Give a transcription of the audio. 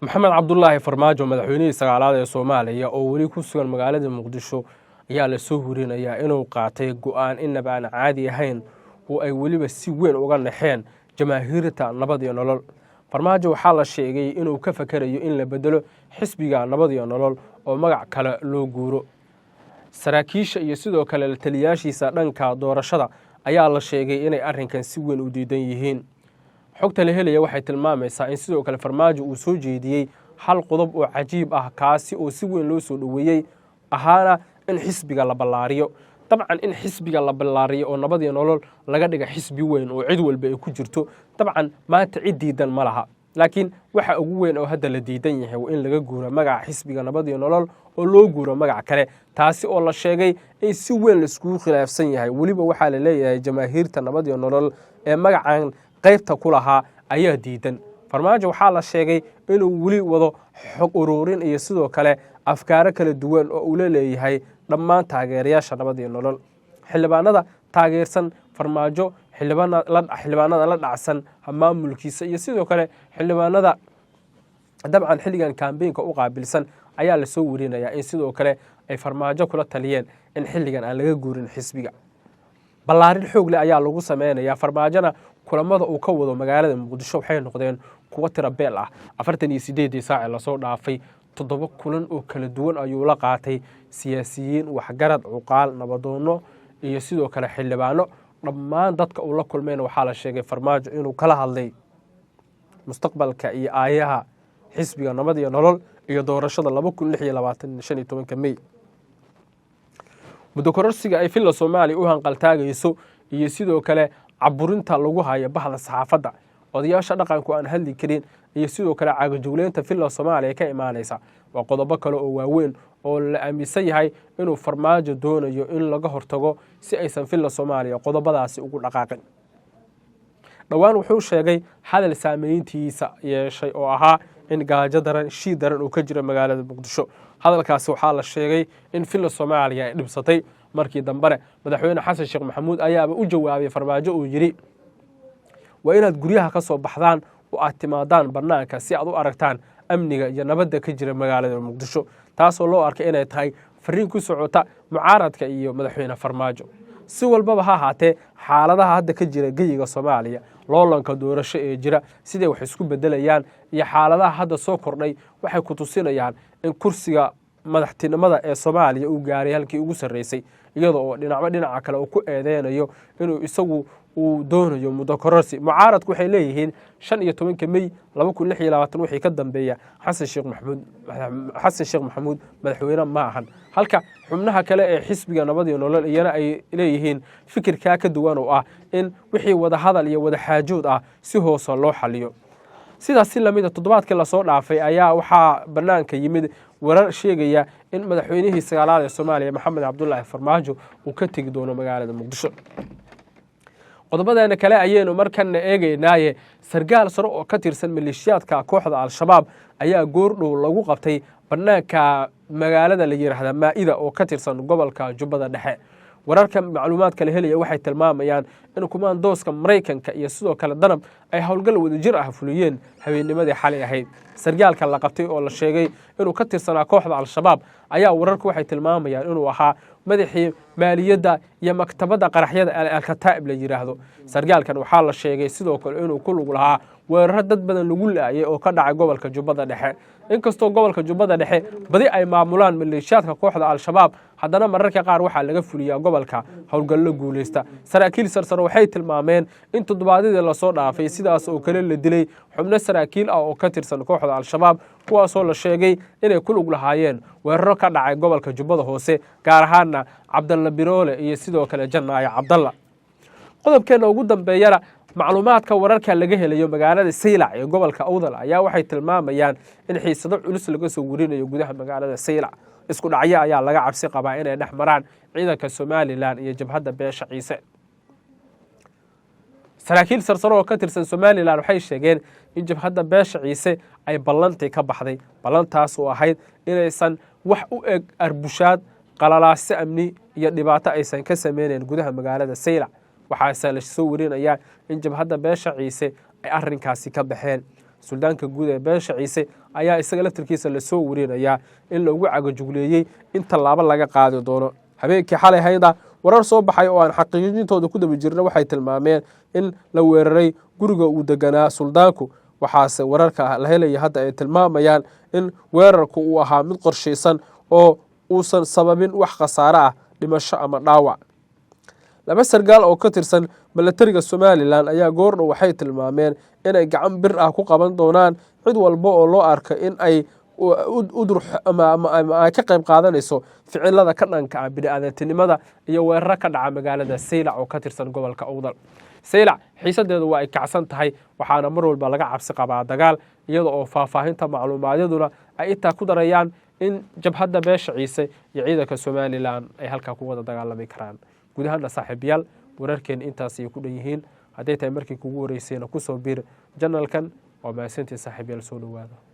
maxamed cabdulaahi farmaajo madaxweynihii sagaalaad ee Soomaaliya oo weli ku sugan magaalada Muqdisho ayaa la soo hurinayaa inuu qaatay go'aan inaba aan caadi ahayn oo ay weliba si weyn uga naxeen jamaahiirta nabad iyo nolol. Farmaajo waxaa la sheegay inuu ka fakarayo in la bedelo xisbiga nabad iyo nolol oo magac kale loo guuro. Saraakiisha iyo sidoo kale la taliyaashiisa dhanka doorashada ayaa la sheegay inay arrinkan si weyn u diidan yihiin. xogta la helaya waxay tilmaamaysaa in sidoo kale Farmaajo uu soo jeediyay hal qodob oo cajiib ah kaasi oo si weyn loo soo dhaweeyay ahaana in xisbiga la ballaariyo. dabcan in xisbiga la ballaariyo oo nabad iyo nolol laga dhiga xisbi weyn oo cid walba ay ku jirto dabcan maanta cid diidan ma laha, laakiin waxa ugu weyn oo hadda la diidan yahay waa in laga guuro magaca xisbiga nabad iyo nolol oo loo guuro magac kale, taasi oo la sheegay in si weyn la isku khilaafsan yahay. weliba waxaa la leeyahay jamaahiirta nabad iyo nolol ee magacan qaybta ku lahaa ayaa diidan. Farmaajo waxaa la sheegay inuu weli wado xog ururin iyo sidoo kale afkaaro kala duwan oo uu leeyahay dhammaan taageerayaasha nabad iyo nolol. xildhibaanada taageersan Farmaajo, xildhibaanada la dhacsan maamulkiisa iyo sidoo kale xildhibaanada dabcan xilligan kaambeynka u qaabilsan ayaa la soo warinayaa in sidoo kale ay Farmaajo kula taliyeen in xilligan aan laga guurin xisbiga. ballaarin xoog leh ayaa lagu sameynayaa. Farmaajona kulamada uu ka wado magaalada Muqdisho waxay noqdeen kuwa tiro beel ah. 48 saac la soo dhaafay 7 kulan oo kala duwan ayuu la qaatay siyaasiyiin, waxgarad, cuqaal, nabadoono iyo sidoo kale xildhibaano. dhammaan dadka uu la kulmeen waxaa la sheegay Farmaajo inuu kala hadlay mustaqbalka iyo aayaha xisbiga nabad iyo nolol iyo doorashada 2025 May. muddo kororsiga ay filla Soomaaliya u hanqaltaagayso iyo sidoo kale caburinta lagu hayo bahda saxaafadda, odayaasha dhaqanku aan hadli karin iyo sidoo kale cagajugleynta filla Soomaaliya ka imaanaysa waa qodobo kale oo waaweyn oo la aaminsan yahay inuu Farmaajo doonayo in laga hortago si aysan filla Soomaaliya qodobadaasi ugu dhaqaaqin. dhawaan wuxuu sheegay hadal saameyntiisa yeeshay oo ahaa in gaajo daran shii daran uu ka jiro magaalada Muqdisho. hadalkaasi waxaa la sheegay in filla Soomaaliya ay dhibsatay. markii dambena madaxweyne xasan sheekh maxamuud ayaaba u jawaabay Farmaajo uu yiri waa inaad guryaha ka soo baxdaan oo aad timaadaan bannaanka si aad u aragtaan amniga iyo nabadda ka jira magaalada Muqdisho, taasoo loo arkay inay tahay fariin ku socota mucaaradka iyo madaxweyne Farmaajo. si walbaba ha ahaatee xaaladaha hadda ka jira geyiga Soomaaliya, loolanka doorasho ee jira sidee wax isku bedelayaan iyo xaaladaha hadda soo kordhay waxay ku tusinayaan in kursiga madaxtinimada ee Soomaaliya uu gaaray halkii ugu sareysay, iyadoo oo dhinaca kale uu ku eedeynayo inuu isagu uu doonayo muddo kororsi. mucaaradku waxay leeyihiin 15 May 2026 wixii ka dambeeya xasan sheekh maxamuud madaxweyne ma ahan, halka xubnaha kale ee xisbiga nabad iyo nolol iyana ay leeyihiin fikirka ka duwan oo ah in wixii wada hadal iyo wada xaajood ah si hoos loo xaliyo. sidaas si lamid ah toddobaadkii la soo dhaafay ayaa waxaa banaanka yimid warar sheegaya in madaxweynihii sagaalaad ee Soomaaliya maxamed cabdulaahi Farmaajo uu ka tagi doono magaalada Muqdisho. qodobadeena kale ayaynu markan eegaynaaye sargaal sare oo ka tirsan maleeshiyaadka kooxda Al-Shabaab ayaa goordhow lagu qabtay banaanka magaalada la yiraahdo Maa'ida oo ka tirsan gobolka Jubbada Dhexe. wararka macluumaadka la helaya waxay tilmaamayaan in kumaandooska Mareykanka iyo sidoo kale danab ay howlgal wadajir ah fuliyeen habeennimadii xalay ahayd. sargaalka la qabtay oo la sheegay inuu ka tirsanaa kooxda Al-Shabaab ayaa wararku waxay tilmaamayaan inuu ahaa madaxii maaliyadda iyo maktabadda qaraxyada Al-Kataa'ib la yiraahdo. sargaalkan waxaa la sheegay sidoo kale inuu ku lug lahaa weeraro dad badan lagu laayay oo ka dhacay gobolka Jubbada Dhexe. inkastoo gobolka Jubbada Dhexe badi ay maamulaan maleeshiyaadka kooxda Al-Shabaab, haddana mararka qaar waxaa laga fuliyaa gobolka howlgallo guuleysta. saraakiil sarsare waxay tilmaameen in toddobaadadii la soo dhaafay sidaas oo kale la dilay xubno saraakiil ah oo ka tirsan kooxda Al-Shabaab, kuwaasoo la sheegay inay ku lug lahaayeen weeraro ka dhacay gobolka Jubbada Hoose, gaar ahaana Cabdalla Biroole iyo sidoo kale Janaayo Cabdalla. qodobkeena ugu dambeeyana macluumaadka wararka laga helayo magaalada Saylac ee gobolka Awdal ayaa waxay tilmaamayaan in xiisado culus laga soo warinayo gudaha magaalada Saylac. isku dhacyo ayaa laga cabsi qabaa inay dhex maraan ciidanka Somaliland iyo jabhadda beesha Ciise. saraakiil sarsare oo ka tirsan Somaliland waxay sheegeen in jabhadda beesha Ciise ay ballantii ka baxday, ballantaas oo ahayd inaysan wax u eg arbushaad, qalalaase amni iyo dhibaato aysan ka sameeyeen gudaha magaalada Saylac. waxaase la soo warinayaa in jabhadda beesha Ciise ay arrinkaasi ka baxeen. suldaanka guud ee beesha ciise ayaa isaga laftirkiisa lasoo warinayaa in lagu cagajugleeyey in tallaabo laga qaadi doono. habeenkii xalay hayda warar soo baxay oo aan xaqiijintooda ku daba jirna waxay tilmaameen in la weeraray guriga uu deganaa suldaanku, waxaase wararka la helaya hadda ay tilmaamayaan in weerarku uu ahaa mid qorshaysan oo uusan sababin wax khasaare ah, dhimasho ama dhaawac. laba sargaal oo ka tirsan milatariga Somaliland ayaa goordhow waxay tilmaameen inay gacan bir ah ku qaban doonaan cid walba oo loo arko in ay ay ka qayb qaadanayso ficilada ka dhanka ah bini'aadantinimada iyo weeraro ka dhaca magaalada Saylac oo ka tirsan gobolka Awdal. Saylac xiisadeedu waa ay kacsan tahay, waxaana mar walba laga cabsi qabaa dagaal, iyada oo faahfaahinta macluumaadyaduna ay intaa ku darayaan in jabhadda beesha ciise iyo ciidanka Somaliland ay halkaa ku wada dagaalami karaan. guud ahaan saaxiibayaal wararkeen intaas ay ku dhan yihiin. hadday tahay markii kugu horeysayna ku soo biir janalkan, waa mahadsantiin saaxiibayaal, soo dhawaada.